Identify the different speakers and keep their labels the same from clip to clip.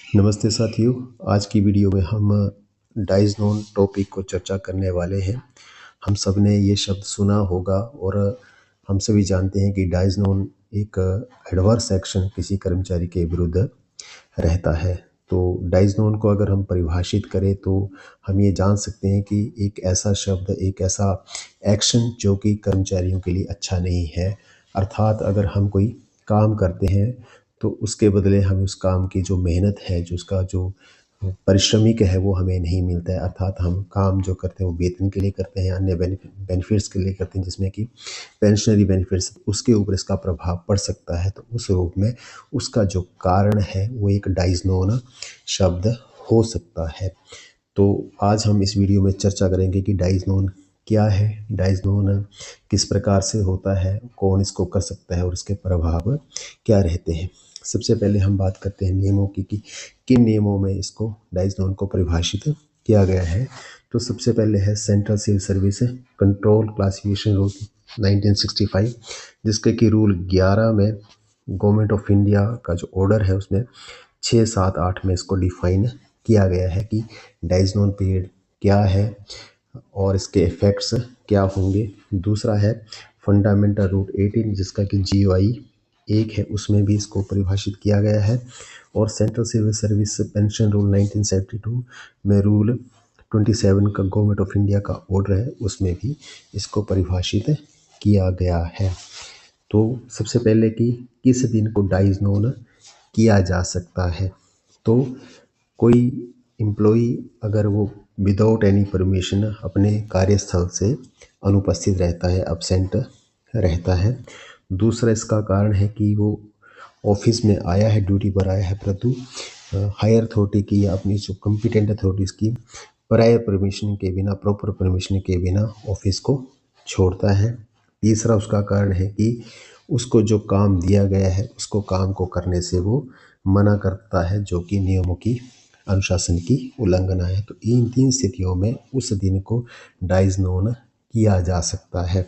Speaker 1: नमस्ते साथियों। आज की वीडियो में हम डाइस नोन टॉपिक को चर्चा करने वाले हैं। हम सब ने ये शब्द सुना होगा और हम सभी जानते हैं कि डाइस नोन एक एडवर्स एक्शन किसी कर्मचारी के विरुद्ध रहता है। तो डाइस नोन को अगर हम परिभाषित करें तो हम ये जान सकते हैं कि एक ऐसा शब्द, एक ऐसा एक्शन जो कि कर्मचारियों के लिए अच्छा नहीं है। अर्थात अगर हम कोई काम करते हैं तो उसके बदले हमें उस काम की जो मेहनत है, जो उसका जो पारिश्रमिक है वो हमें नहीं मिलता है। अर्थात हम काम जो करते हैं वो वेतन के लिए करते हैं, अन्य बेनिफिट्स के लिए करते हैं, जिसमें कि पेंशनरी बेनिफिट्स, उसके ऊपर इसका प्रभाव पड़ सकता है। तो उस रूप में उसका जो कारण है वो एक डाइस नोन शब्द हो सकता है। तो आज हम इस वीडियो में चर्चा करेंगे कि डाइस नोन क्या है, डाइस नोन किस प्रकार से होता है, कौन इसको कर सकता है और इसके प्रभाव क्या रहते हैं। सबसे पहले हम बात करते हैं नियमों की कि किन नियमों में इसको डाइस नोन को परिभाषित किया गया है। तो सबसे पहले है central civil service control classification rule 1965, जिसके कि रूल 11 में गवर्नमेंट ऑफ इंडिया का जो ऑर्डर है उसमें 6, 7, 8 में इसको डिफाइन किया गया है कि डाइस नोन पीरियड क्या है और इसके इफ़ेक्ट्स क्या होंगे। दूसरा है फंडामेंटल रूल 18, जिसका कि GOI 1 है, उसमें भी इसको परिभाषित किया गया है। और central civil service pension rule 1972 में रूल 27 का गवर्नमेंट ऑफ इंडिया का ऑर्डर है, उसमें भी इसको परिभाषित किया गया है। तो सबसे पहले कि किस दिन को डाइस नोन किया जा सकता है। तो कोई एम्प्लॉई अगर वो विदाउट एनी परमिशन अपने कार्यस्थल से अनुपस्थित रहता है, अब्सेंट रहता है। दूसरा इसका कारण है कि वो ऑफिस में आया है, ड्यूटी पर आया है, परंतु हायर अथॉरिटी की या अपनी जो कॉम्पिटेंट अथॉरिटीज़ की प्रायर परमिशन के बिना, प्रॉपर परमिशन के बिना ऑफिस को छोड़ता है। तीसरा उसका कारण है कि उसको जो काम दिया गया है उसको काम को करने से वो मना करता है, जो कि नियमों की अनुशासन की उल्लंघना है। तो इन 3 स्थितियों में उस दिन को डाइस नोन किया जा सकता है।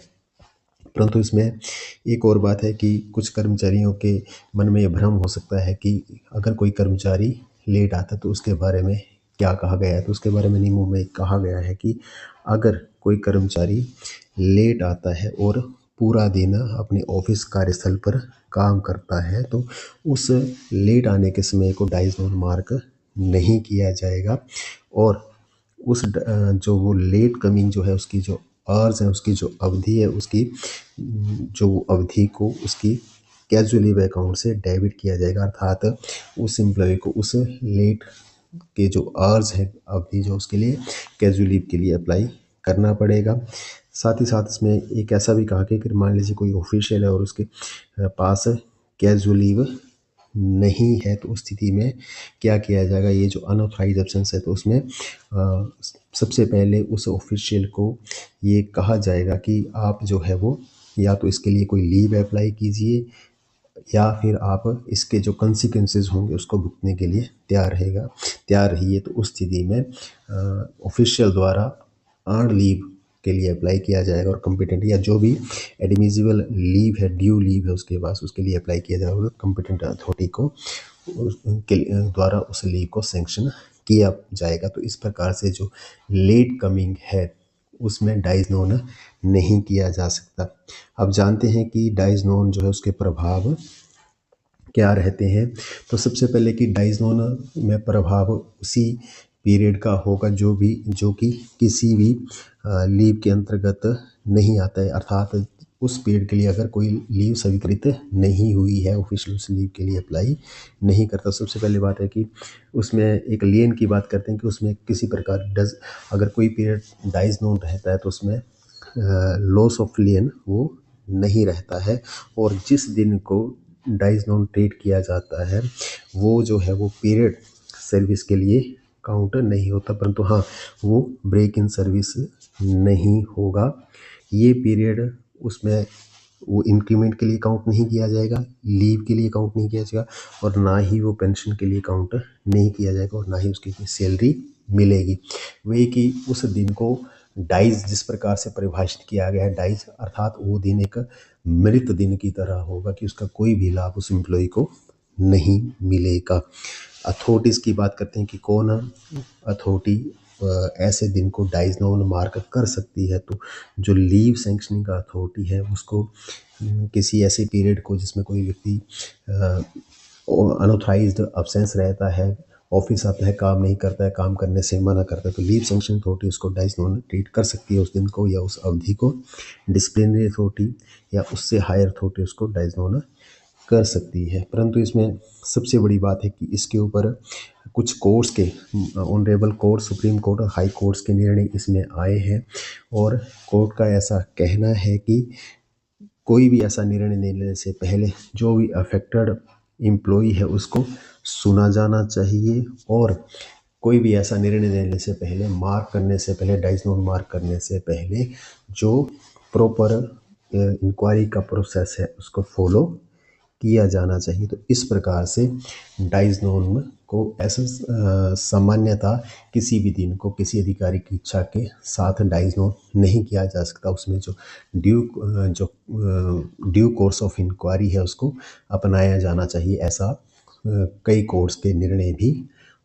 Speaker 1: परंतु इसमें एक और बात है कि कुछ कर्मचारियों के मन में ये भ्रम हो सकता है कि अगर कोई कर्मचारी लेट आता है तो उसके बारे में क्या कहा गया है। तो उसके बारे में नियमों में कहा गया है कि अगर कोई कर्मचारी लेट आता है और पूरा दिन अपने ऑफिस कार्यस्थल पर काम करता है तो उस लेट आने के समय को डाइस नोन मार्क नहीं किया जाएगा। और उस जो वो लेट कमिंग जो है उसकी जो आवर्स है, उसकी जो अवधि है, उसकी जो अवधि को उसकी कैजुअल लीव अकाउंट से डेबिट किया जाएगा। अर्थात उस एम्प्लॉय को उस लेट के जो आवर्स है, अवधि जो उसके लिए कैजुअल लीव के लिए अप्लाई करना पड़ेगा। साथ ही साथ इसमें एक ऐसा भी कहा कि मान लीजिए कोई ऑफिशियल है और उसके पास कैजुअल लीव नहीं है तो उस स्थिति में क्या किया जाएगा। ये जो अनऑथराइज एब्सेंस है तो उसमें सबसे पहले उस ऑफिशियल को ये कहा जाएगा कि आप जो है वो या तो इसके लिए कोई लीव अप्लाई कीजिए या फिर आप इसके जो कंसिक्वेंसेस होंगे उसको भुगतने के लिए तैयार रहिए। तो उस स्थिति में ऑफिशियल द्वारा अर्न लीव के लिए अप्लाई किया जाएगा और कॉम्पिटेंट या जो भी एडमिजिबल लीव है, ड्यू लीव है उसके पास, उसके लिए अप्लाई किया जाएगा और कॉम्पिटेंट अथॉरिटी को उनके द्वारा उस लीव को सैंक्शन किया जाएगा। तो इस प्रकार से जो लेट कमिंग है उसमें डाइस नोन नहीं किया जा सकता। अब जानते हैं कि डाइस नोन जो है उसके प्रभाव क्या रहते हैं। तो सबसे पहले कि डाइस नोन में प्रभाव उसी पीरियड का होगा जो कि किसी भी लीव के अंतर्गत नहीं आता है। अर्थात उस पीरियड के लिए अगर कोई लीव स्वीकृत नहीं हुई है, ऑफिशियल उस लीव के लिए अप्लाई नहीं करता। सबसे पहली बात है कि उसमें एक लेन की बात करते हैं कि उसमें किसी प्रकार अगर कोई पीरियड डाइस नोन रहता है तो उसमें लॉस ऑफ लेन वो नहीं रहता है। और जिस दिन को डाइस नोन ट्रीट किया जाता है वो जो है वो पीरियड सर्विस के लिए काउंट नहीं होता, परंतु हाँ वो ब्रेक इन सर्विस नहीं होगा। ये पीरियड उसमें वो इंक्रीमेंट के लिए काउंट नहीं किया जाएगा, लीव के लिए काउंट नहीं किया जाएगा और ना ही वो पेंशन के लिए काउंट नहीं किया जाएगा और ना ही उसकी सैलरी मिलेगी। वही कि उस दिन को डाइस जिस प्रकार से परिभाषित किया गया है, डाइस अर्थात वो दिन एक मृत दिन की तरह होगा कि उसका कोई भी लाभ उस एम्प्लॉय को नहीं मिलेगा। अथॉरिटीज़ की बात करते हैं कि कौन अथॉरिटी ऐसे दिन को डाइज नोन मार्क कर सकती है, तो जो लीव सैंक्शनिंग अथॉरिटी है उसको किसी ऐसे पीरियड को जिसमें कोई व्यक्ति अनऑथराइज्ड अब्सेंस रहता है, ऑफिस आता है, काम नहीं करता है, काम करने से मना करता है, तो लीव सैंक्शन अथॉरिटी उसको डाइज नोन ट्रीट कर सकती है उस दिन को या उस अवधि को। डिसिप्लिनरी अथॉरिटी या उससे हायर अथॉरिटी उसको डाइज नोन कर सकती है। परंतु इसमें सबसे बड़ी बात है कि इसके ऊपर कुछ कोर्ट्स के ऑनरेबल कोर्ट, सुप्रीम कोर्ट और हाई कोर्ट्स के निर्णय इसमें आए हैं और कोर्ट का ऐसा कहना है कि कोई भी ऐसा निर्णय लेने से पहले जो भी अफेक्टेड एम्प्लॉई है उसको सुना जाना चाहिए और कोई भी ऐसा निर्णय लेने से पहले, मार्क करने से पहले, डाइज नोन मार्क करने से पहले जो प्रॉपर इंक्वायरी का प्रोसेस है उसको फॉलो किया जाना चाहिए। तो इस प्रकार से डाइज नोन को ऐसा सामान्यतः किसी भी दिन को किसी अधिकारी की इच्छा के साथ डाइज नोन नहीं किया जा सकता। उसमें जो ड्यू कोर्स ऑफ इंक्वायरी है उसको अपनाया जाना चाहिए, ऐसा कई कोर्ट्स के निर्णय भी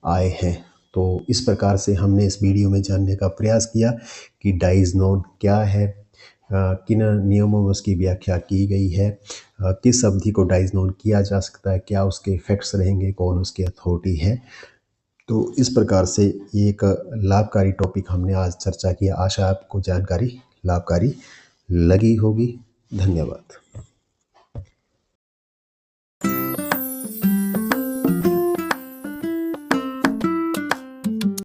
Speaker 1: आए हैं। तो इस प्रकार से हमने इस वीडियो में जानने का प्रयास किया कि डाइज नोन क्या है, किन नियमों में उसकी व्याख्या की गई है, किस अवधि को डाइज नोन किया जा सकता है, क्या उसके इफेक्ट्स रहेंगे, कौन उसकी अथॉरिटी है। तो इस प्रकार से ये एक लाभकारी टॉपिक हमने आज चर्चा किया। आशा आपको जानकारी लाभकारी लगी होगी। धन्यवाद।